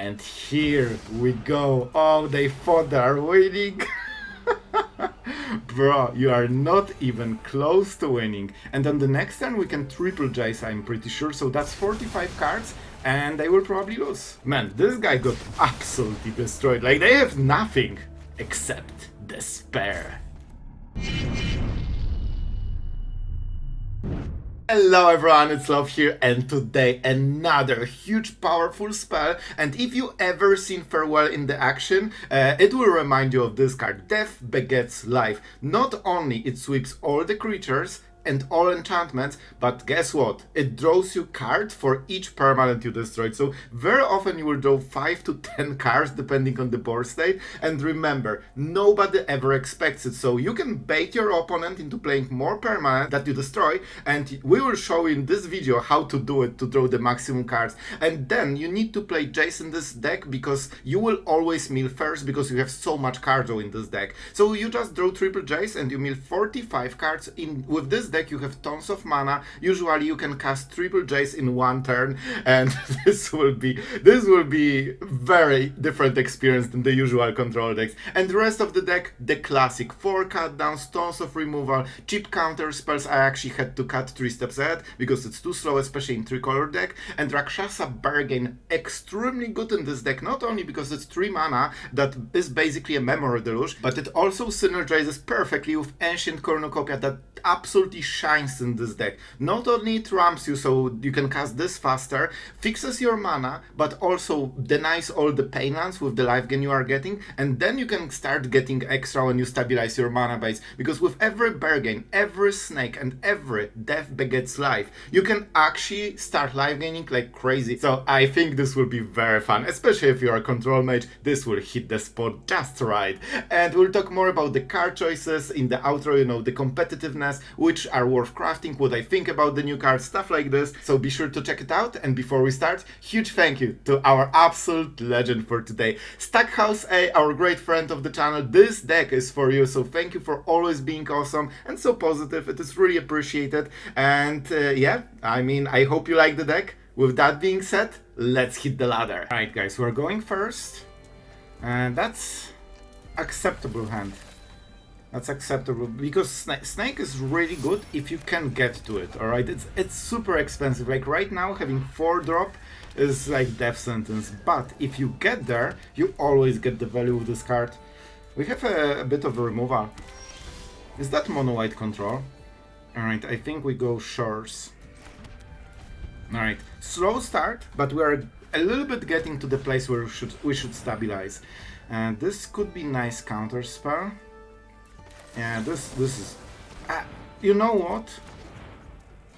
And here we go. Oh, they thought they are winning. Bro, you are not even close to winning. And on the next turn we can triple Jace, I'm pretty sure. So that's 45 cards and they will probably lose. Man, this guy got absolutely destroyed. Like, they have nothing except despair. Hello everyone, it's Sloth here, and today another huge powerful spell. And if you ever seen Farewell in the action, it will remind you of this card. Death begets life. Not only it sweeps all the creatures and all enchantments, but guess what? It draws you cards for each permanent you destroyed. So very often you will draw 5 to 10 cards depending on the board state. And remember, nobody ever expects it. So you can bait your opponent into playing more permanent that you destroy, and we will show in this video how to do it to draw the maximum cards. And then you need to play Jace in this deck because you will always mill first because you have so much card draw in this deck. So you just draw triple Jace and you mill 45 cards in with this deck. You have tons of mana. Usually you can cast triple Jace in one turn, and this will be very different experience than the usual control decks. And the rest of the deck, the classic 4 cut downs, tons of removal, cheap counter spells. I actually had to cut 3 steps ahead because it's too slow, especially in 3-color deck. And Rakshasa bargain extremely good in this deck, not only because it's 3 mana that is basically a memory deluge, but it also synergizes perfectly with Ancient Cornucopia that absolutely shines in this deck. Not only it ramps you so you can cast this faster, fixes your mana, but also denies all the pain lands with the life gain you are getting, and then you can start getting extra when you stabilize your mana base, because with every bargain, every snake, and every death begets life, you can actually start life gaining like crazy. So I think this will be very fun, especially if you are a control mage. This will hit the spot just right. And we'll talk more about the card choices in the outro, you know, the competitiveness, which are worth crafting, what I think about the new cards, stuff like this. So be sure to check it out. And before we start, huge thank you to our absolute legend for today, Stackhouse A, our great friend of the channel. This deck is for you, so thank you for always being awesome and so positive. It is really appreciated. And yeah, I mean, I hope you like the deck. With that being said, let's hit the ladder. Alright guys, we're going first, and that's acceptable hand. That's acceptable because Snake is really good if you can get to it, alright? It's super expensive. Like right now, having 4 drop is like death sentence. But if you get there, you always get the value of this card. We have a bit of a removal. Is that mono white control? Alright, I think we go Shores. Alright, slow start, but we are a little bit getting to the place where we should stabilize. And this could be nice counter spell. Yeah, this is... you know what?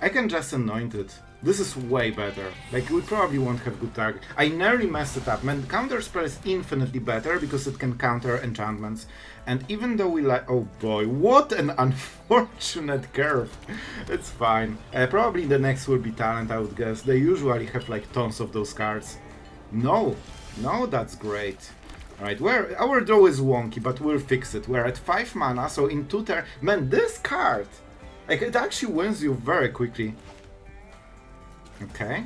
I can just anoint it. This is way better. Like, we probably won't have good target. I nearly messed it up. Man, counter spell is infinitely better because it can counter enchantments. And even though we like... Oh boy, what an unfortunate curve. It's fine. Probably the next will be talent, I would guess. They usually have like tons of those cards. No, that's great. Alright, our draw is wonky, but we'll fix it. We're at 5 mana, so in 2 turns... Man, this card! Like, it actually wins you very quickly. Okay,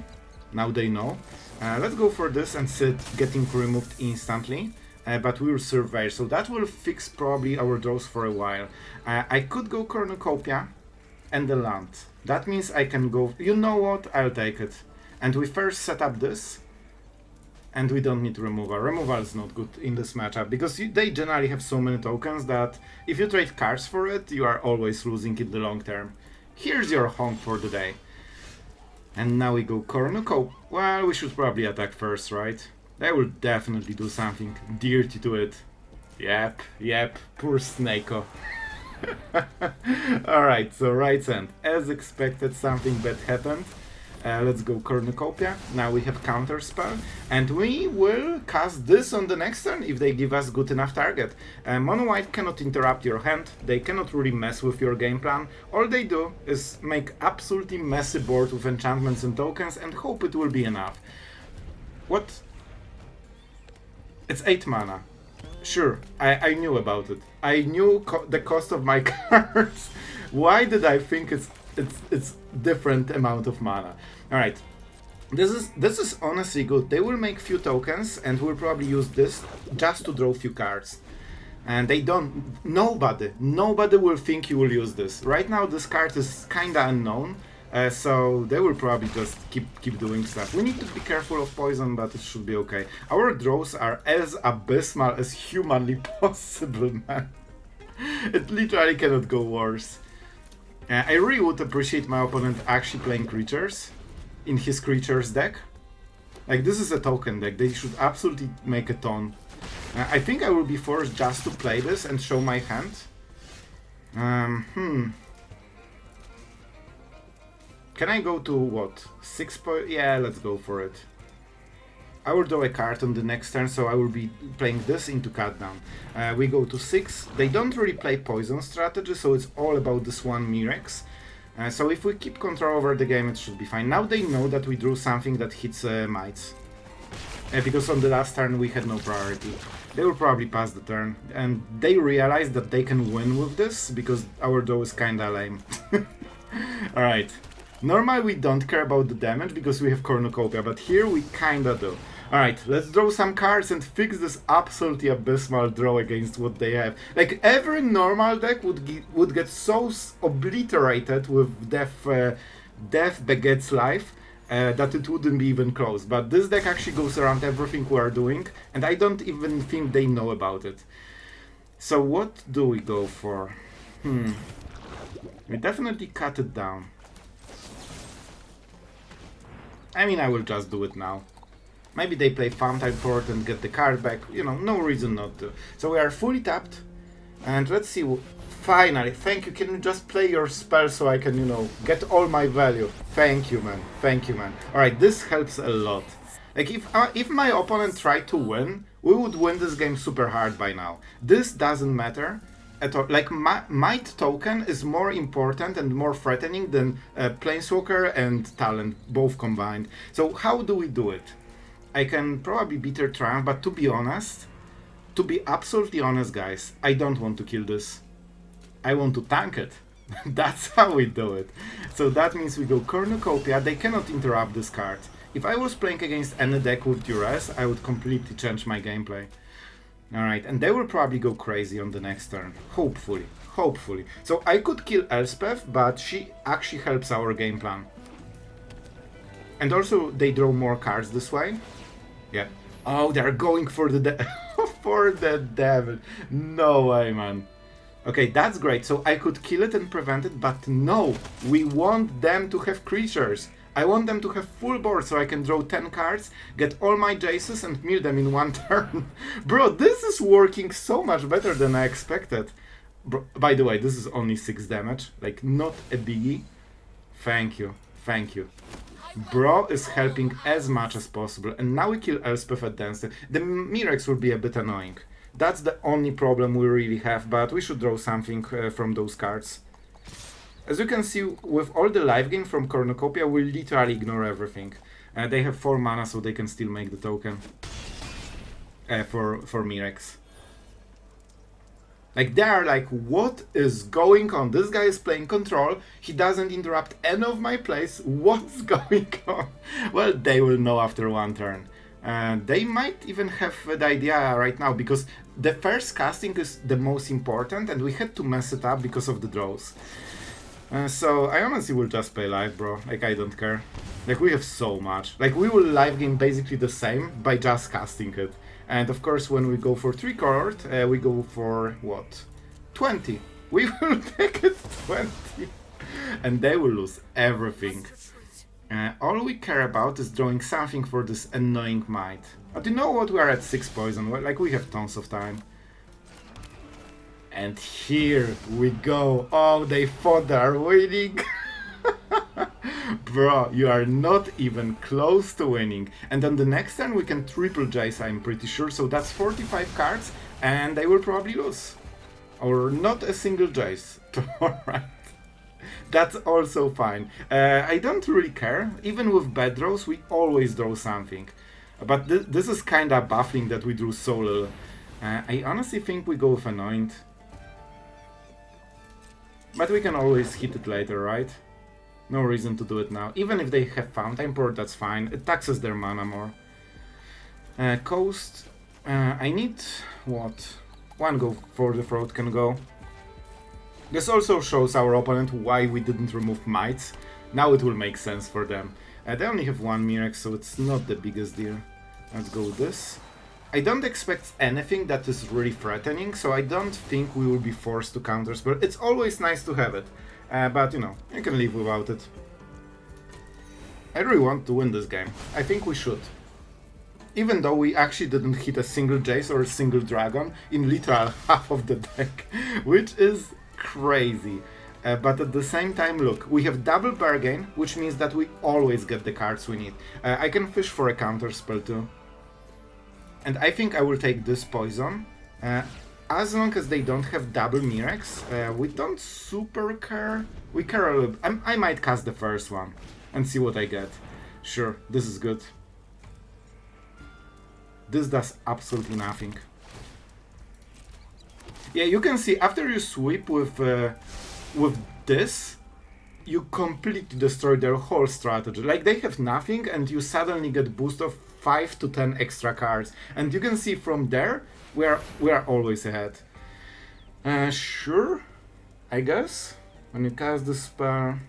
now they know. Let's go for this and sit getting removed instantly. But we will survey, so that will fix probably our draws for a while. I could go Cornucopia and the land. That means I can go... You know what? I'll take it. And we first set up this. And we don't need removal. Removal is not good in this matchup because they generally have so many tokens that if you trade cards for it, you are always losing in the long term. Here's your honk for the day. And now we go Cornucopia. Well, we should probably attack first, right? They will definitely do something dirty to it. Yep, poor Snako. Alright, so right hand. As expected, something bad happened. Let's go Cornucopia. Now we have counter spell, and we will cast this on the next turn if they give us good enough target. Mono white cannot interrupt your hand. They cannot really mess with your game plan. All they do is make absolutely messy board with enchantments and tokens and hope it will be enough. What? It's 8 mana. Sure, I knew about it. I knew the cost of my cards. Why did I think it's different amount of mana? Alright, This is honestly good. They will make few tokens and will probably use this just to draw few cards. And they don't. Nobody will think you will use this. Right now, this card is kinda unknown, so they will probably just keep doing stuff. We need to be careful of poison, but it should be okay. Our draws are as abysmal as humanly possible, man. It literally cannot go worse. I really would appreciate my opponent actually playing creatures in his creatures deck. Like, this is a token deck. They should absolutely make a ton. I think I will be forced just to play this and show my hand. Can I go to what? 6 point? Yeah, let's go for it. I will draw a card on the next turn, so I will be playing this into cut down. We go to 6. They don't really play poison strategy, so it's all about this one Mirex. So if we keep control over the game, it should be fine. Now they know that we drew something that hits Mites. Because on the last turn we had no priority. They will probably pass the turn, and they realize that they can win with this, because our draw is kinda lame. Alright. Normally we don't care about the damage, because we have Cornucopia, but here we kinda do. Alright, let's draw some cards and fix this absolutely abysmal draw against what they have. Like, every normal deck would get so obliterated with Death Begets Life, that it wouldn't be even close. But this deck actually goes around everything we are doing, and I don't even think they know about it. So what do we go for? We definitely cut it down. I mean, I will just do it now. Maybe they play Fountain Port and get the card back. You know, no reason not to. So we are fully tapped. And let's see. Finally, thank you. Can you just play your spell so I can, you know, get all my value? Thank you, man. Thank you, man. Alright, this helps a lot. Like, if my opponent tried to win, we would win this game super hard by now. This doesn't matter at all. Like, Might token is more important and more threatening than Planeswalker and Talent, both combined. So how do we do it? I can probably beat her Triumph, but to be honest, to be absolutely honest, guys, I don't want to kill this. I want to tank it. That's how we do it. So that means we go Cornucopia. They cannot interrupt this card. If I was playing against any deck with Duress, I would completely change my gameplay. Alright, and they will probably go crazy on the next turn. Hopefully. Hopefully. So I could kill Elspeth, but she actually helps our game plan. And also, they draw more cards this way. Yeah. Oh, they're going for the for the devil. No way, man. Okay, that's great. So I could kill it and prevent it, but no. We want them to have creatures. I want them to have full board so I can draw 10 cards, get all my Jaces and mill them in one turn. Bro, this is working so much better than I expected. Bro, by the way, this is only 6 damage. Like, not a biggie. Thank you. Thank you. Bro is helping as much as possible, and now we kill Elspeth at dance. The Mirex will be a bit annoying. That's the only problem we really have, but we should draw something from those cards. As you can see, with all the life gain from Cornucopia, we literally ignore everything. They have 4 mana, so they can still make the token for Mirex. Like, they are like, what is going on? This guy is playing control, he doesn't interrupt any of my plays, what's going on? Well, they will know after one turn. They might even have the idea right now, because the first casting is the most important, and we had to mess it up because of the draws. So I honestly will just play live, bro. Like, I don't care. Like, we have so much. Like, we will live game basically the same by just casting it. And of course, when we go for 3 card, we go for what? 20. We will take it 20. And they will lose everything. All we care about is drawing something for this annoying Might. But you know what? We are at 6 poison. Like, we have tons of time. And here we go. Oh, they thought they are winning. Bro, you are not even close to winning. And on the next turn we can triple Jace, I'm pretty sure. So that's 45 cards, and they will probably lose. Or not a single Jace. Alright. That's also fine. I don't really care. Even with bad draws, we always draw something. But this is kinda baffling that we drew so little. I honestly think we go with Anoint. But we can always hit it later, right? No reason to do it now. Even if they have Fountain Port, that's fine. It taxes their mana more. Coast. I need... what? One go for the throat can go. This also shows our opponent why we didn't remove Mites. Now it will make sense for them. They only have one Mirror, so it's not the biggest deal. Let's go with this. I don't expect anything that is really threatening, so I don't think we will be forced to counterspell. It's always nice to have it, but you know, you can live without it. I really want to win this game. I think we should. Even though we actually didn't hit a single Jace or a single Dragon in literal half of the deck, which is crazy. But at the same time, look, we have double bargain, which means that we always get the cards we need. I can fish for a counterspell too. And I think I will take this poison. As long as they don't have double Mirex, we don't super care. We care a little. I might cast the first one and see what I get. Sure, this is good. This does absolutely nothing. Yeah, you can see after you sweep with this, you completely destroy their whole strategy. Like, they have nothing and you suddenly get boost of 5 to 10 extra cards. And you can see from there, we are always ahead. Sure, I guess. When you cast the spell...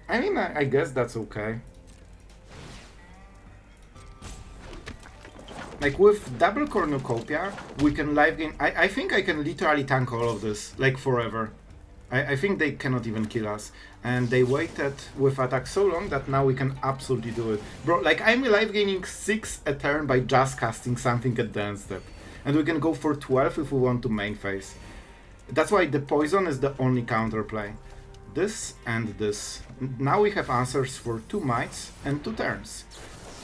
I mean, I guess that's okay. Like, with double Cornucopia, we can live gain... I think I can literally tank all of this, like, forever. I think they cannot even kill us. And they waited with attack so long that now we can absolutely do it. Bro, like, I'm live gaining 6 a turn by just casting something at the end step. And we can go for 12 if we want to main phase. That's why the poison is the only counterplay. This and this. Now we have answers for 2 mites and 2 turns.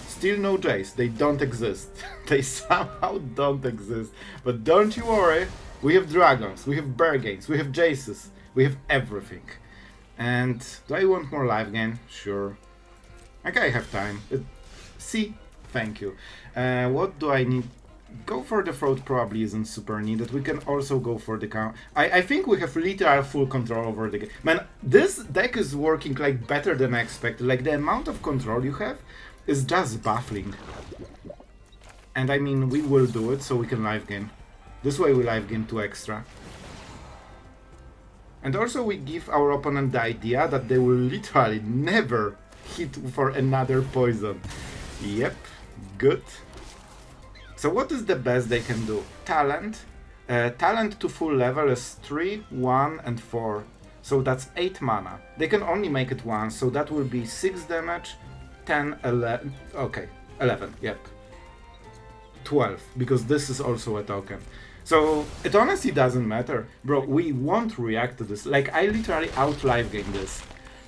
Still no Jace, they don't exist. They somehow don't exist. But don't you worry, we have dragons, we have Bergains, we have Jaces, we have everything. And do I want more life gain? Sure. Okay, I have time. See? Thank you. What do I need? Go for the throat probably isn't super needed. We can also go for the count. I think we have literal full control over the game. Man, this deck is working like better than I expected. Like, the amount of control you have is just baffling. And I mean, we will do it so we can live gain. This way we live gain 2 extra. And also we give our opponent the idea that they will literally never hit for another poison. Yep, good. So what is the best they can do? Talent. Talent to full level is 3, 1 and 4. So that's 8 mana. They can only make it once, so that will be 6 damage, 10, 11, okay, 11, yep. 12, because this is also a token. So it honestly doesn't matter. Bro, we won't react to this. Like, I literally out-live gained this.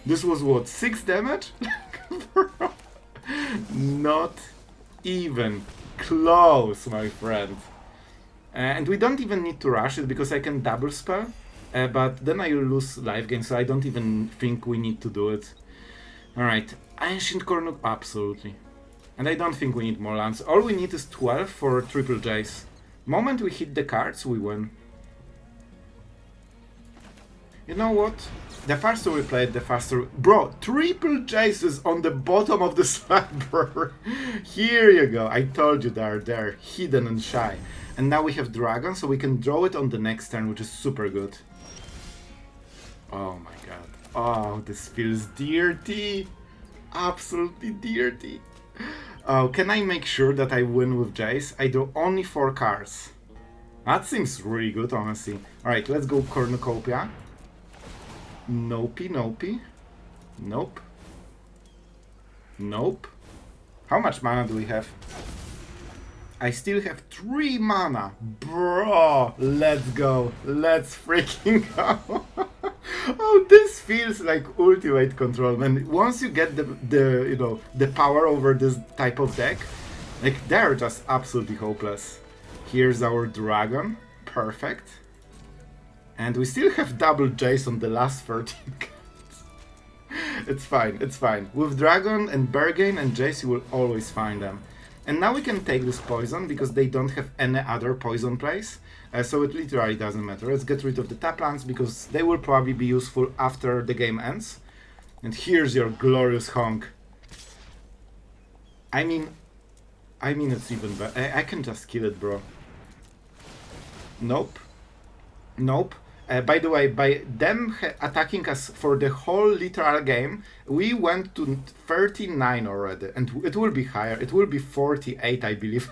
This was what, 6 damage? Not even close, my friend. And we don't even need to rush it because I can double spell. But then I will lose life gain, so I don't even think we need to do it. Alright, Ancient Cornucopia, absolutely. And I don't think we need more lands. All we need is 12 for triple Jace. Moment we hit the cards, we win. You know what? The faster we play it, the faster... Bro, triple Jace is on the bottom of the slabber. Here you go. I told you they're there, hidden and shy. And now we have Dragon, so we can draw it on the next turn, which is super good. Oh my god. Oh, this feels dirty. Absolutely dirty. Oh, can I make sure that I win with Jace? I draw only 4 cards. That seems really good, honestly. Alright, let's go Cornucopia. Nope, nope. Nope. Nope. How much mana do we have? I still have 3 mana. Bro, let's go. Let's freaking go. Oh, this feels like ultimate control, man. Once you get the you know, the power over this type of deck, like, they're just absolutely hopeless. Here's our dragon. Perfect. And we still have double Jace on the last 13 cards. It's fine, it's fine. With Dragon and Bergain and Jace, you will always find them. And now we can take this poison because they don't have any other poison plays. So it literally doesn't matter. Let's get rid of the tap lands because they will probably be useful after the game ends. And here's your glorious honk. I mean it's even better. I can just kill it, bro. Nope. Nope. By the way, by them attacking us for the whole literal game, we went to 39 already, and it will be higher. It will be 48, I believe.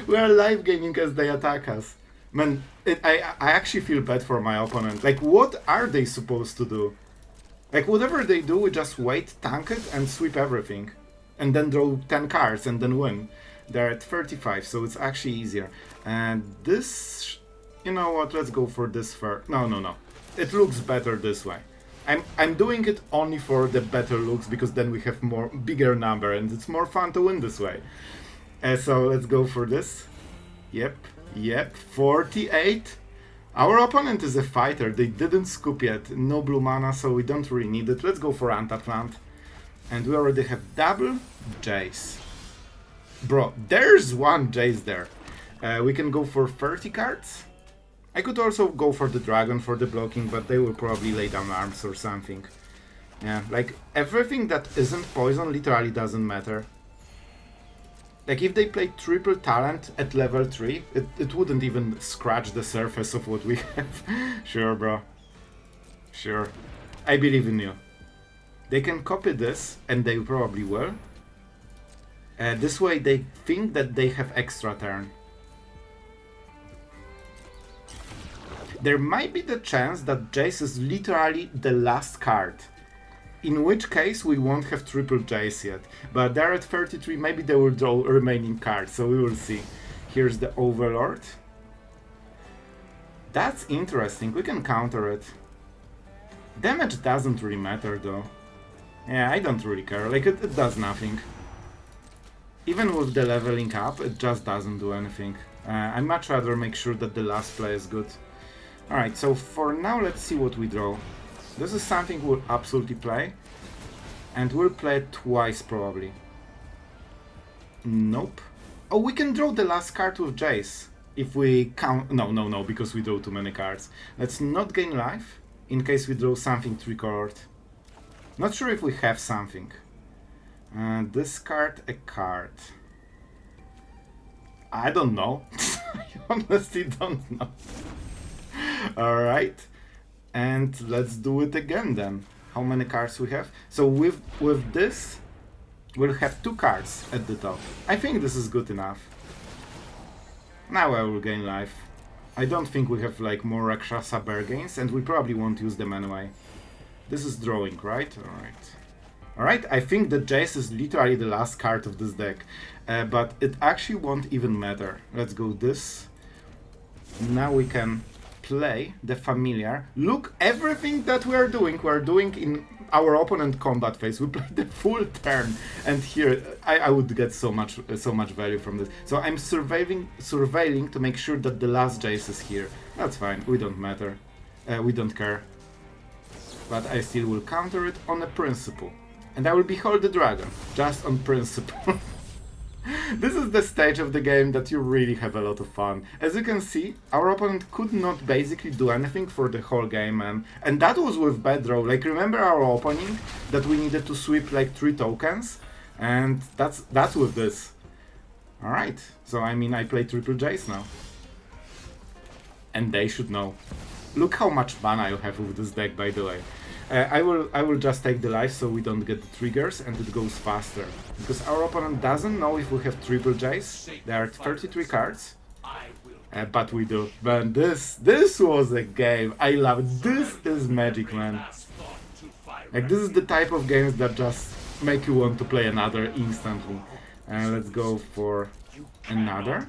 We are live gaming as they attack us. Man, I actually feel bad for my opponent. Like, what are they supposed to do? Like, whatever they do, we just wait, tank it, and sweep everything. And then draw 10 cards, and then win. They're at 35, so it's actually easier. And this... You know what, let's go for this first. No. It looks better this way. I'm doing it only for the better looks, because then we have bigger number, and it's more fun to win this way. So let's go for this. Yep, 48. Our opponent is a fighter. They didn't scoop yet. No blue mana, so we don't really need it. Let's go for untapped land. And we already have double Jace. Bro, there's one Jace there. We can go for 30 cards. I could also go for the dragon for the blocking, but they will probably lay down arms or something. Yeah, like everything that isn't poison literally doesn't matter. Like if they play triple talent at level 3, it wouldn't even scratch the surface of what we have. Sure, bro. Sure. I believe in you. They can copy this, and they probably will. This way they think that they have extra turn. There might be the chance that Jace is literally the last card. In which case we won't have triple Jace yet. But they're at 33, maybe they will draw remaining cards, so we will see. Here's the Overlord. That's interesting, we can counter it. Damage doesn't really matter though. Yeah, I don't really care, like it does nothing. Even with the leveling up, it just doesn't do anything. I'd much rather make sure that the last play is good. Alright, so for now let's see what we draw. This is something we'll absolutely play. And we'll play it twice probably. Nope. Oh, we can draw the last card with Jace. If we count... No, because we draw too many cards. Let's not gain life, in case we draw something three-colored. Not sure if we have something. Discard a card. I don't know. I honestly don't know. Alright, and let's do it again then. How many cards we have? So with this, we'll have 2 cards at the top. I think this is good enough. Now I will gain life. I don't think we have like more Rakshasa bear gains, and we probably won't use them anyway. This is drawing, right? Alright, I think that Jace is literally the last card of this deck. But it actually won't even matter. Let's go this. Now we can play the familiar. Look, everything that we're doing in our opponent combat phase. We play the full turn, and here I would get so much value from this. So I'm surveilling to make sure that the last Jace is here. That's fine. We don't matter. We don't care. But I still will counter it on a principle, and I will behold the dragon just on principle. This is the stage of the game that you really have a lot of fun. As you can see, our opponent could not basically do anything for the whole game, man. And that was with bad draw. Like, remember our opening? That we needed to sweep like 3 tokens? And that's with this. Alright, so I mean I play triple Jace now. And they should know. Look how much mana you have with this deck, by the way. I will just take the life so we don't get the triggers and it goes faster. Because our opponent doesn't know if we have triple Jace. There are 33 cards. But we do. But this was a game. I love it. This is magic, man. Like, this is the type of games that just make you want to play another instantly. Let's go for another.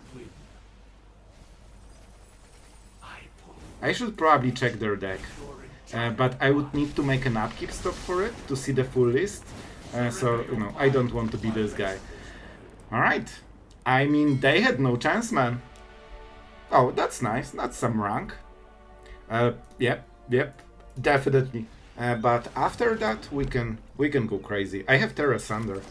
I should probably check their deck. But I would need to make an upkeep stop for it to see the full list. So, you know, I don't want to be this guy. Alright. I mean, they had no chance, man. Oh, that's nice. That's some rank. Yep, definitely. But after that, we can go crazy. I have Tear Asunder.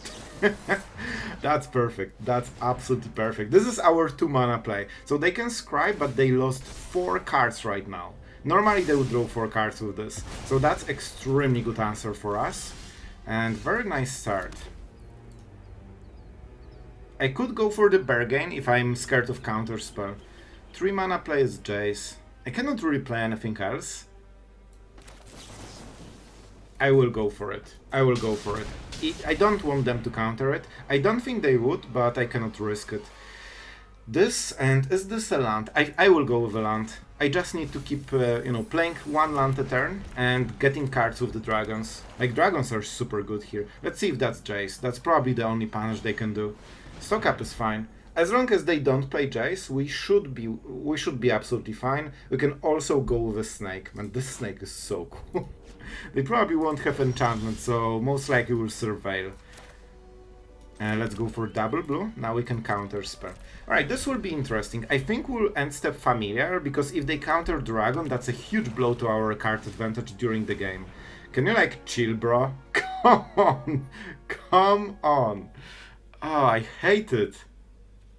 That's perfect. That's absolutely perfect. This is our 2 mana play. So they can scribe, but they lost 4 cards right now. Normally they would draw 4 cards with this. So that's extremely good answer for us. And very nice start. I could go for the Bargain if I'm scared of counterspell. 3 mana plays Jace. I cannot really play anything else. I will go for it. I will go for it. I don't want them to counter it. I don't think they would, but I cannot risk it. This, and is this a land? I will go with a land. I just need to keep, you know, playing 1 land a turn and getting cards with the dragons. Like, dragons are super good here. Let's see if that's Jace. That's probably the only punish they can do. Stock up is fine. As long as they don't play Jace, we should be absolutely fine. We can also go with a snake. Man, this snake is so cool. They probably won't have enchantment, so most likely will surveil. Let's go for double blue. Now we can counter spell. Alright, this will be interesting. I think we'll end step familiar, because if they counter dragon, that's a huge blow to our card advantage during the game. Can you, like, chill, bro? Come on! Come on! Oh, I hate it.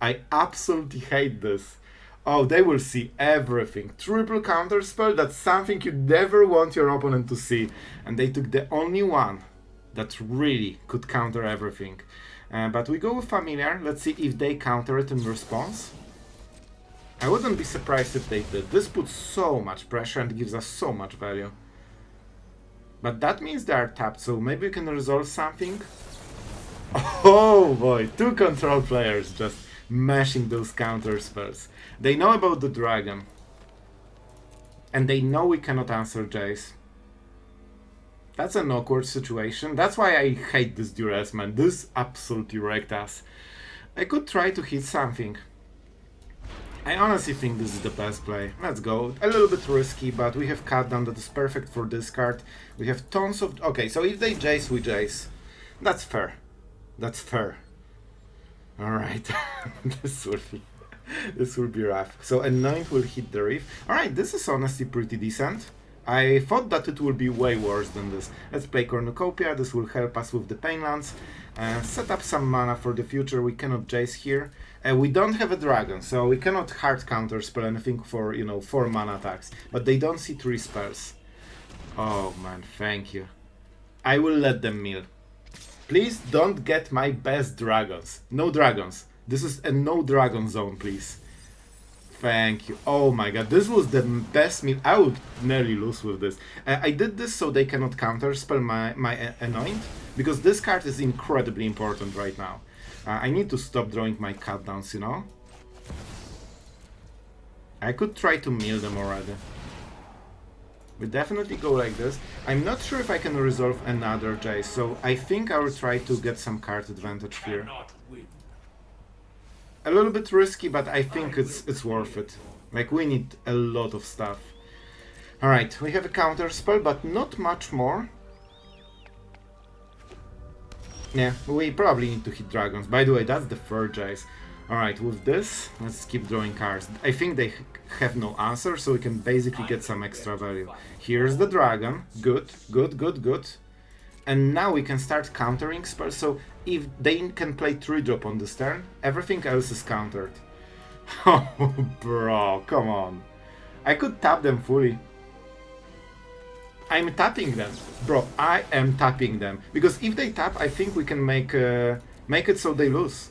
I absolutely hate this. Oh, they will see everything. Triple counter spell, that's something you never want your opponent to see. And they took the only one that really could counter everything. But we go with familiar. Let's see if they counter it in response. I wouldn't be surprised if they did. This puts so much pressure and gives us so much value. But that means they are tapped, so maybe we can resolve something. Oh boy, 2 control players just mashing those counter spells. They know about the dragon. And they know we cannot answer Jace. That's an awkward situation. That's why I hate this duress, man. This absolutely wrecked us. I could try to hit something. I honestly think this is the best play. Let's go. A little bit risky, but we have cut down that is perfect for this card. We have tons of... Okay, so if they Jace, we Jace. That's fair. That's fair. Alright. This will be rough. So Anoint will hit the Reef. Alright, this is honestly pretty decent. I thought that it would be way worse than this. Let's play Cornucopia. This will help us with the Painlands. Set up some mana for the future. We cannot Jace here. We don't have a dragon, so we cannot hard counter spell anything for, you know, 4 mana attacks. But they don't see 3 spells. Oh man, thank you. I will let them mill. Please don't get my best dragons. No dragons. This is a no dragon zone, please. Thank you. Oh my god, this was the best meal. I would nearly lose with this. I did this so they cannot counterspell my Anoint, because this card is incredibly important right now. I need to stop drawing my cut downs, you know? I could try to mill them already. We definitely go like this. I'm not sure if I can resolve another Jace, so I think I will try to get some card advantage here. A little bit risky, but I think it's worth it. Like, we need a lot of stuff. Alright, we have a counter spell, but not much more. Yeah, we probably need to hit dragons. By the way, that's the third Jace. Alright, with this, let's keep drawing cards. I think they have no answer, so we can basically get some extra value. Here's the dragon. Good, good, good, good. And now we can start countering spells, so if they can play 3-drop on this turn, everything else is countered. Oh, bro, come on. I could tap them fully. I'm tapping them. Bro, I am tapping them. Because if they tap, I think we can make it so they lose.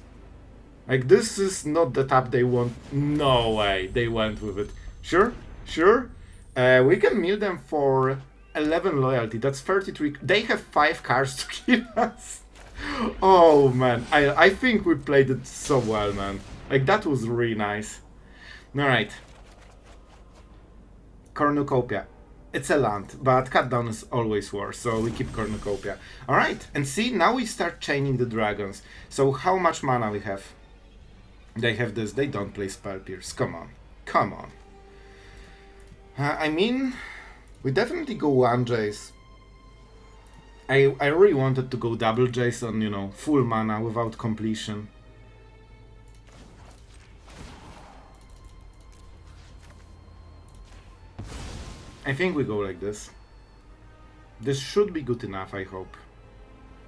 Like, this is not the tap they want. No way, they went with it. Sure, sure. We can mill them for 11 loyalty. That's 33. They have 5 cards to kill us. Oh, man. I think we played it so well, man. Like, that was really nice. Alright. Cornucopia. It's a land, but cut down is always worse, so we keep Cornucopia. Alright, and see, now we start chaining the dragons. So how much mana we have? They have this, they don't play Spell Pierce. Come on, come on. I mean, we definitely go 1 Jace. I really wanted to go double Jace on, you know, full mana without completion. I think we go like this. This should be good enough, I hope.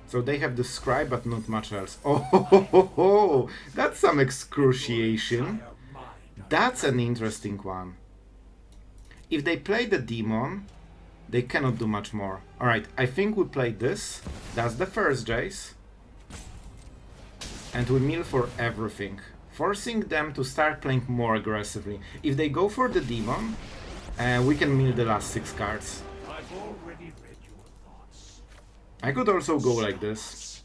So they have the Scribe, but not much else. Oh, that's some excruciation. That's an interesting one. If they play the Demon, they cannot do much more. Alright, I think we play this. That's the first Jace. And we mill for everything, forcing them to start playing more aggressively. If they go for the Demon, we can mill the last 6 cards. I've already read your thoughts. I could also go like this.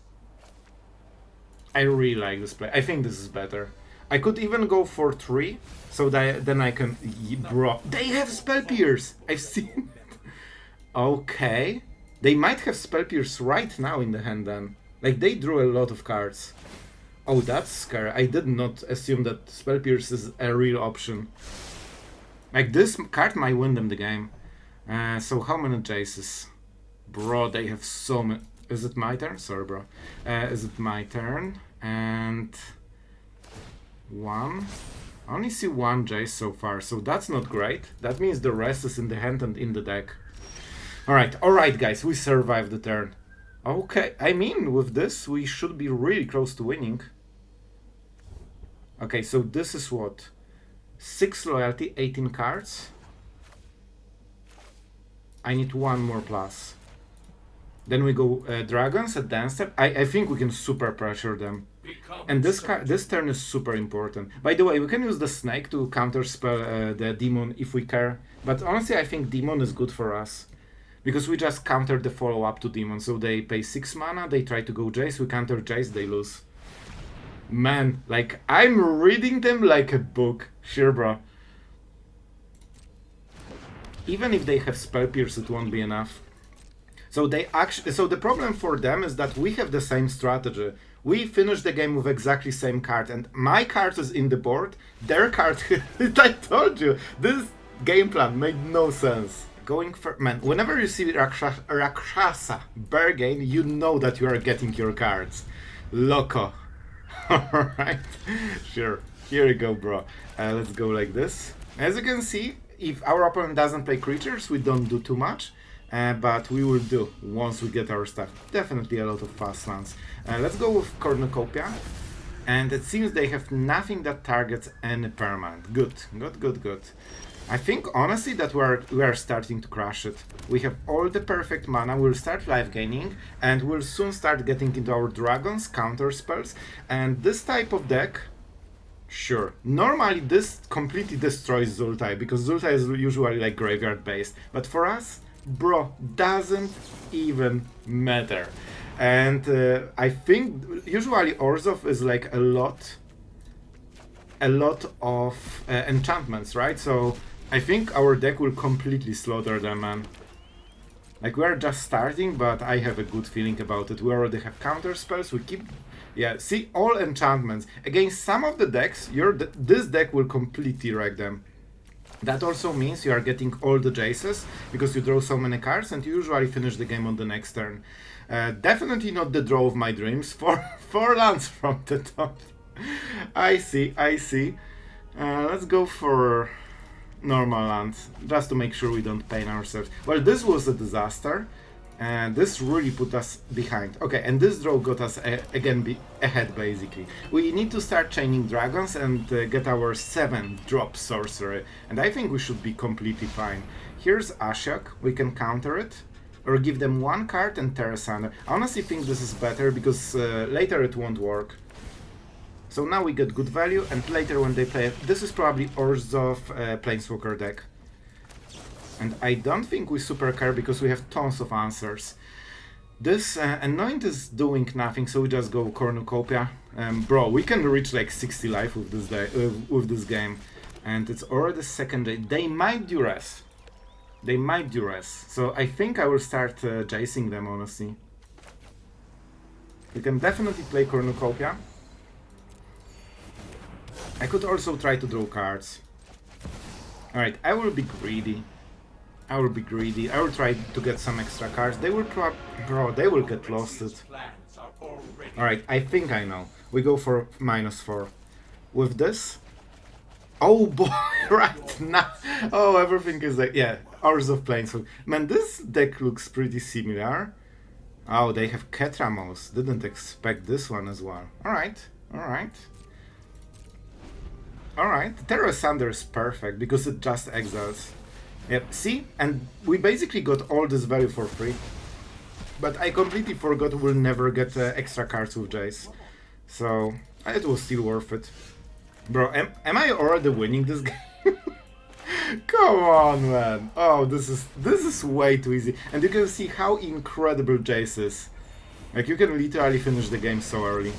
I really like this play. I think this is better. I could even go for 3, so that then I can... Bro, they have Spell Pierce! I've seen it. Okay. They might have Spell Pierce right now in the hand then. Like, they drew a lot of cards. Oh, that's scary. I did not assume that Spell Pierce is a real option. Like, this card might win them the game. So how many Jaces? Bro, they have so many... Is it my turn? Sorry, bro. Is it my turn? And... 1. I only see 1 Jace so far, so that's not great. That means the rest is in the hand and in the deck. Alright guys, we survived the turn. Okay, I mean, with this we should be really close to winning. Okay, so this is what? 6 loyalty, 18 cards. I need 1 more plus. Then we go dragons, advanced step. I think we can super pressure them. And this turn is super important. By the way, we can use the snake to counterspell the demon if we care. But honestly, I think demon is good for us. Because we just counter the follow-up to demon. So they pay 6 mana, they try to go Jace, we counter Jace, they lose. Man, like, I'm reading them like a book. Sure, bro. Even if they have Spell Pierce, it won't be enough. So they actually, so the problem for them is that we have the same strategy. We finish the game with exactly same card, and my card is in the board. Their card, I told you, this game plan made no sense. Going for, man, whenever you see Rakshasa bargain, you know that you are getting your cards. Loco. Alright, sure. Here you go, bro. Let's go like this. As you can see, if our opponent doesn't play creatures, we don't do too much. But we will do once we get our stuff. Definitely a lot of fast lands. Let's go with Cornucopia. And it seems they have nothing that targets any permanent. Good. I think honestly that we are starting to crush it. We have all the perfect mana, we'll start life gaining, and we'll soon start getting into our dragons, counter spells, and this type of deck, sure. Normally this completely destroys Zultai, because Zultai is usually like graveyard based, but for us, bro, doesn't even matter. And I think usually Orzhov is like a lot of enchantments, right? So I think our deck will completely slaughter them, man. Like, we are just starting, but I have a good feeling about it. We already have counter spells, we keep... Yeah, see, all enchantments. Against some of the decks, this deck will completely wreck them. That also means you are getting all the Jaces, because you draw so many cards, and you usually finish the game on the next turn. Definitely not the draw of my dreams, 4 lands from the top. I see. Let's go for normal lands, just to make sure we don't pain ourselves. Well, this was a disaster, and this really put us behind. Okay, and this draw got us again ahead, basically. We need to start chaining dragons and get our 7-drop sorcery, and I think we should be completely fine. Here's Ashiok, we can counter it, or give them 1 card and Tear Asunder. I honestly think this is better, because later it won't work. So now we get good value, and later when they play it, this is probably Orzhov Planeswalker deck. And I don't think we super care because we have tons of answers. This Anoint is doing nothing, so we just go Cornucopia. Bro, we can reach like 60 life with this game. And it's already second day. They might duress. So I think I will start chasing them, honestly. We can definitely play Cornucopia. I could also try to draw cards. Alright, I will be greedy. I will try to get some extra cards. They will bro, they will get lost. Alright, I think I know. We go for -4. With this... Oh boy, right now. Oh, everything is like, yeah, Hours of Planeswalker. Man, this deck looks pretty similar. Oh, they have Ketramos. Didn't expect this one as well. Alright, alright. Alright, Tear Asunder is perfect because it just exiles. Yep, see? And we basically got all this value for free. But I completely forgot we'll never get extra cards with Jace. So, it was still worth it. Bro, am I already winning this game? Come on, man. Oh, this is way too easy. And you can see how incredible Jace is. Like, you can literally finish the game so early.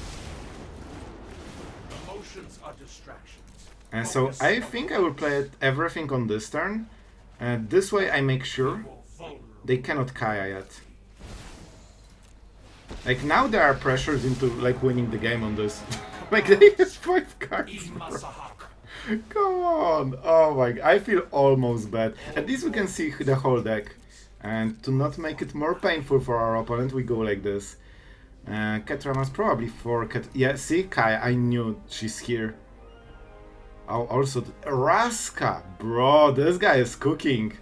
Emotions are distractions. And so I think I will play everything on this turn. And this way I make sure they cannot Kaya yet. Like, now they are pressured into, like, winning the game on this. Like, they have 5 cards, bro. Come on! Oh my, I feel almost bad. At least we can see the whole deck. And to not make it more painful for our opponent, we go like this. Ketramas probably 4 Ket... Yeah, see, Kai, I knew she's here. Oh, also, Raska! Bro, this guy is cooking.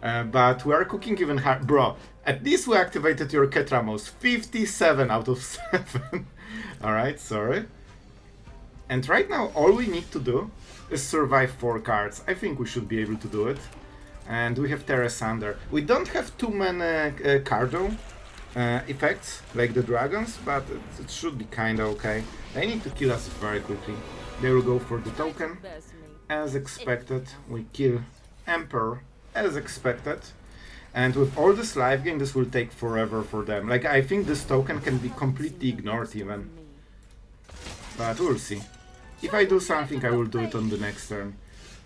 But we are cooking even hard. Bro, at least we activated your Ketramos. 57 out of 7. Alright, sorry. And right now, all we need to do is survive 4 cards. I think we should be able to do it. And we have Tear Asunder. We don't have too many Cardo effects, like the dragons, but it should be kinda okay. They need to kill us very quickly. They will go for the token. As expected, we kill Emperor, as expected. And with all this live gain, this will take forever for them. Like, I think this token can be completely ignored even. But we'll see. If I do something, I will do it on the next turn.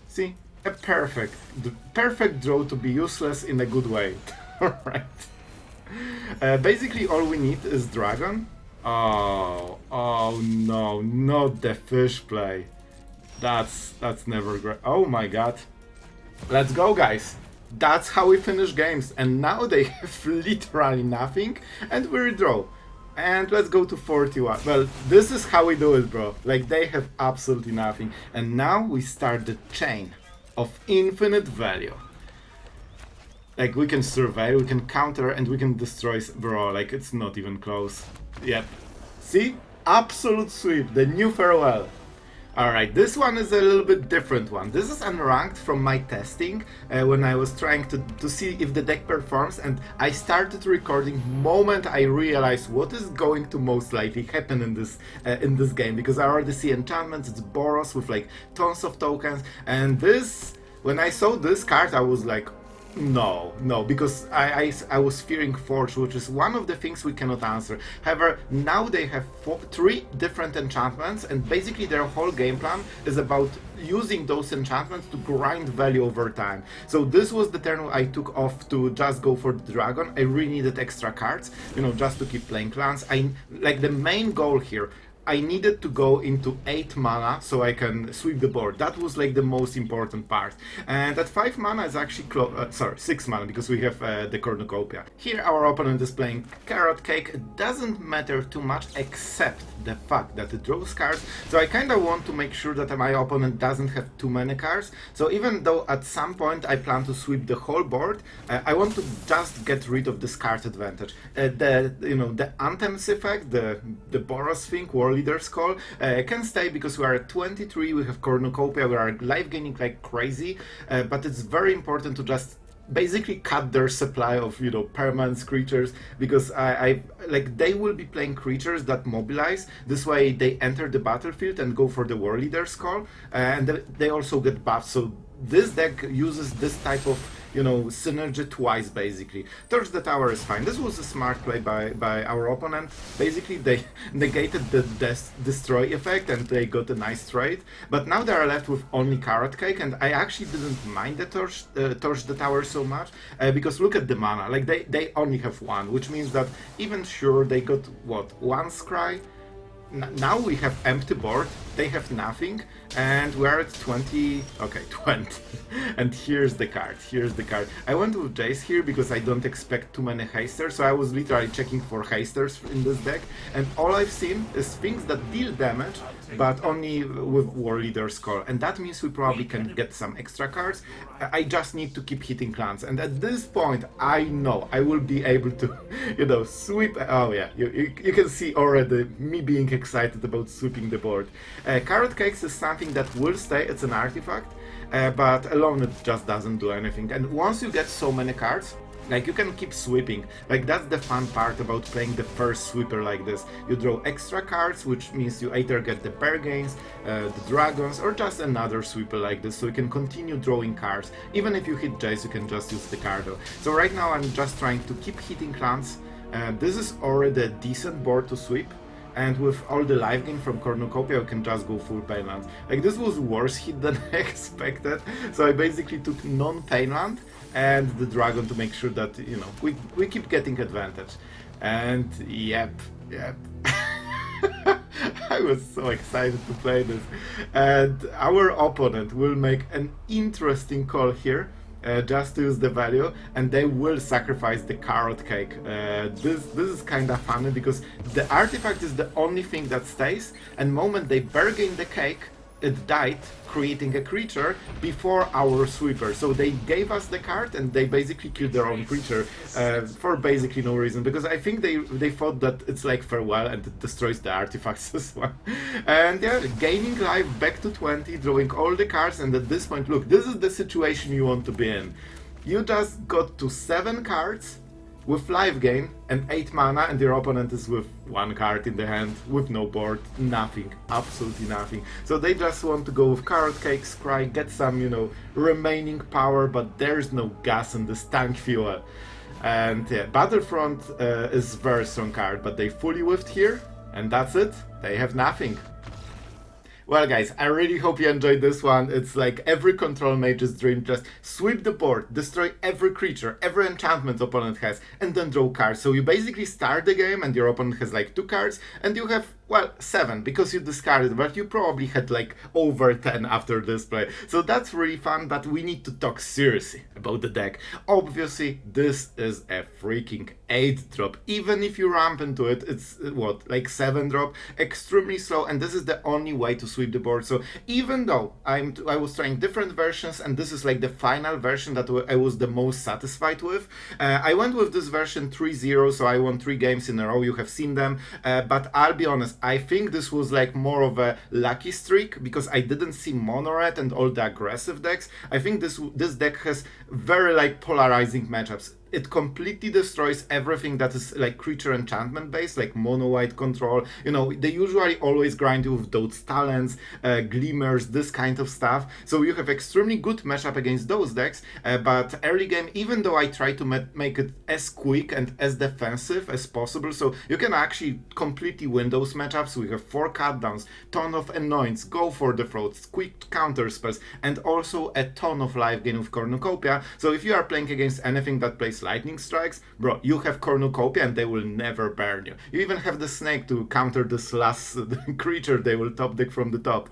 See? A perfect draw to be useless in a good way. Alright. Basically, all we need is Dragon. Oh no, not the fish play. That's never great. Oh my god. Let's go, guys. That's how we finish games. And now they have literally nothing, and we redraw. And let's go to 41. Well, this is how we do it, bro. Like, they have absolutely nothing. And now we start the chain of infinite value. Like, we can survey, we can counter, and we can destroy... Bro, like, it's not even close. Yep. See? Absolute sweep, the new farewell. Alright, this one is a little bit different one. This is unranked from my testing when I was trying to see if the deck performs, and I started recording moment I realized what is going to most likely happen in this game, because I already see enchantments, it's Boros with like tons of tokens, and this, when I saw this card I was like, no, because I was fearing Forge, which is one of the things we cannot answer. However, now they have 3 different enchantments, and basically their whole game plan is about using those enchantments to grind value over time. So this was the turn I took off to just go for the dragon. I really needed extra cards, you know, just to keep playing clans. Like, the main goal here, I needed to go into 8 mana so I can sweep the board. That was like the most important part. And at 5 mana is actually 6 mana, because we have the Cornucopia. Here our opponent is playing Carrot Cake. It doesn't matter too much except the fact that it draws cards. So I kinda want to make sure that my opponent doesn't have too many cards. So even though at some point I plan to sweep the whole board, I want to just get rid of this card advantage. The Anthems effect, the Boros thing, War Leader's Call, can stay because we are at 23, we have Cornucopia, we are life gaining like crazy, but it's very important to just basically cut their supply of, you know, permanent creatures, because I like, they will be playing creatures that mobilize. This way they enter the battlefield and go for the War Leader's Call, and they also get buffed. So this deck uses this type of, you know, synergy twice, basically. Torch the Tower is fine. This was a smart play by our opponent. Basically, they negated the destroy effect and they got a nice trade. But now they are left with only Carrot Cake, and I actually didn't mind the Torch the Tower so much, because look at the mana. Like, they only have 1, which means that even sure they got, what, 1 Scry? Now we have empty board. they have nothing, and we're at 20, okay, 20. And here's the card, I went with Jace here because I don't expect too many hasters, so I was literally checking for hasters in this deck, and all I've seen is things that deal damage, but only with War Leader's Call, and that means we probably can get some extra cards. I just need to keep hitting clans, and at this point I know I will be able to, you know, sweep. Oh yeah, you can see already me being excited about sweeping the board. Carrot Cakes is something that will stay, it's an artifact, but alone it just doesn't do anything, and once you get so many cards, like, you can keep sweeping. Like, that's the fun part about playing the first sweeper like this. You draw extra cards, which means you either get the Bergains, the Dragons, or just another sweeper like this, so you can continue drawing cards. Even if you hit Jace, you can just use the card. So right now I'm just trying to keep hitting clans. This is already a decent board to sweep. And with all the life gain from Cornucopia, you can just go full Painland. Like, this was worse hit than I expected, so I basically took non-Painland and the Dragon to make sure that, you know, we keep getting advantage. And yep. I was so excited to play this. And our opponent will make an interesting call here. Just to use the value, and they will sacrifice the carrot cake. This is kind of funny because the artifact is the only thing that stays, and the moment they bargain the cake, it died, creating a creature before our sweeper. So they gave us the card and they basically killed their own creature for basically no reason, because I think they thought that it's like farewell and it destroys the artifacts as well. And yeah, gaining life back to 20, drawing all the cards, and at this point, look, this is the situation you want to be in. You just got to 7 cards with life gain and 8 mana, and your opponent is with 1 card in the hand, with no board, nothing, absolutely nothing. So they just want to go with carrot cake, scry, get some, you know, remaining power, but there's no gas in this tank fuel. And yeah, Battlefront is very strong card, but they fully whiffed here, and that's it, they have nothing. Well guys, I really hope you enjoyed this one. It's like every control mage's dream, just sweep the board, destroy every creature, every enchantment opponent has, and then draw cards. So you basically start the game and your opponent has like 2 cards, and you have, well, 7 because you discarded, but you probably had like over 10 after this play. So that's really fun, but we need to talk seriously about the deck. Obviously, this is a freaking 8 drop. Even if you ramp into it, it's what, like 7 drop, extremely slow, and this is the only way to sweep the board. So even though I was trying different versions, and this is like the final version that I was the most satisfied with, I went with this version 3-0, so I won 3 games in a row, you have seen them, but I'll be honest, I think this was like more of a lucky streak because I didn't see mono red and all the aggressive decks. I think this deck has very like polarizing matchups. It completely destroys everything that is like creature enchantment based, like mono white control. You know, they usually always grind you with those talents, glimmers, this kind of stuff. So you have extremely good matchup against those decks, but early game, even though I try to make it as quick and as defensive as possible, so you can actually completely win those matchups. We have 4 cut downs, ton of anoints, go for the throats, quick counter spells, and also a ton of life gain with Cornucopia. So if you are playing against anything that plays lightning strikes, bro, you have Cornucopia and they will never burn you. You even have the snake to counter this last creature they will top deck from the top.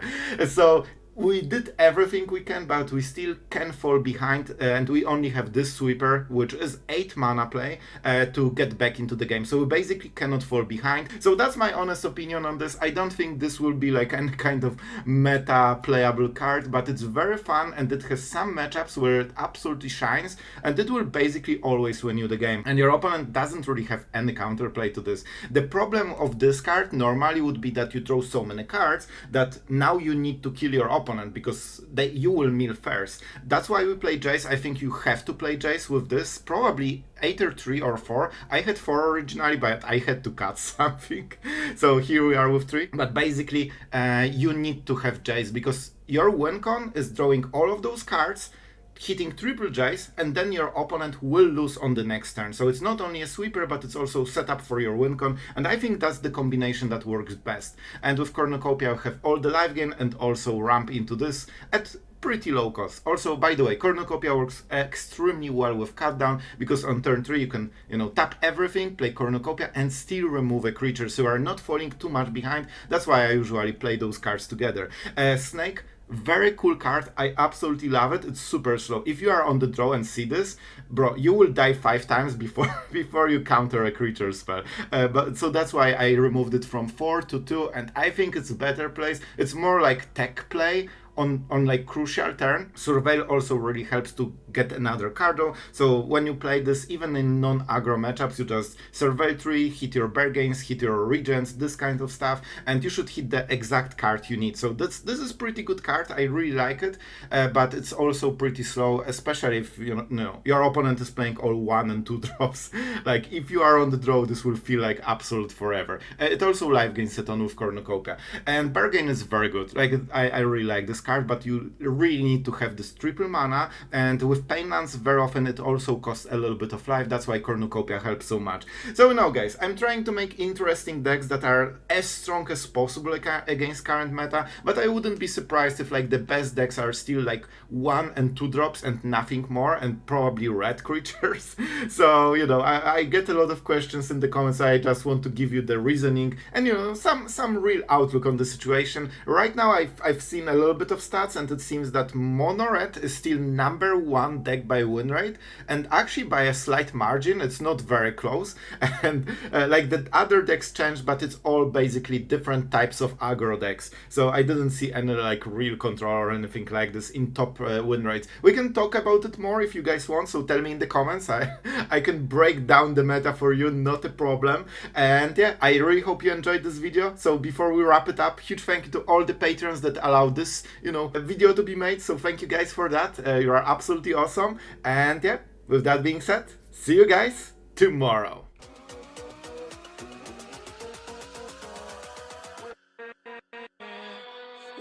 So we did everything we can, but we still can fall behind, and we only have this sweeper, which is 8 mana play, to get back into the game. So we basically cannot fall behind. So that's my honest opinion on this. I don't think this will be like any kind of meta playable card, but it's very fun, and it has some matchups where it absolutely shines, and it will basically always win you the game. And your opponent doesn't really have any counterplay to this. The problem of this card normally would be that you draw so many cards that now you need to kill your opponent, because you will mill first. That's why we play Jace. I think you have to play Jace with this, probably either 3 or 4. I had 4 originally, but I had to cut something. So here we are with 3. But basically, you need to have Jace, because your win con is drawing all of those cards, hitting triple Jace, and then your opponent will lose on the next turn. So it's not only a sweeper, but it's also set up for your win con, and I think that's the combination that works best. And with Cornucopia, you have all the life gain and also ramp into this at pretty low cost. Also, by the way, Cornucopia works extremely well with cut down because on turn 3 you can, tap everything, play Cornucopia, and still remove a creature, so you are not falling too much behind. That's why I usually play those cards together. Snake, very cool card. I absolutely love it. It's super slow. If you are on the draw and see this, bro, you will die 5 times before you counter a creature spell. But so that's why I removed it from 4 to 2, and I think it's a better place. It's more like tech play on like crucial turn. Surveil also really helps to get another card though. So when you play this, even in non-aggro matchups, you just Surveil 3, hit your Bargains, hit your Regents, this kind of stuff, and you should hit the exact card you need. So this is pretty good card. I really like it, but it's also pretty slow, especially if your opponent is playing all 1 and 2 drops. Like if you are on the draw, this will feel like absolute forever. It also live gains a ton with Cornucopia, and Bargain is very good. Like I really like this card, but you really need to have this triple mana, and with Painlands very often it also costs a little bit of life. That's why Cornucopia helps so much. So guys, I'm trying to make interesting decks that are as strong as possible against current meta, but I wouldn't be surprised if like the best decks are still like 1 and 2 drops and nothing more, and probably red creatures. So I get a lot of questions in the comments. I just want to give you the reasoning and some real outlook on the situation. Right now I've seen a little bit of stats, and it seems that mono red is still number 1 deck by win rate, and actually by a slight margin. It's not very close, and like the other decks changed, but it's all basically different types of aggro decks. So I didn't see any like real control or anything like this in top win rates. We can talk about it more if you guys want, so tell me in the comments. I can break down the meta for you, not a problem. And yeah, I really hope you enjoyed this video. So before we wrap it up, huge thank you to all the patrons that allowed this video to be made. So thank you guys for that. You are absolutely awesome. And yeah, with that being said, see you guys tomorrow.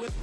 With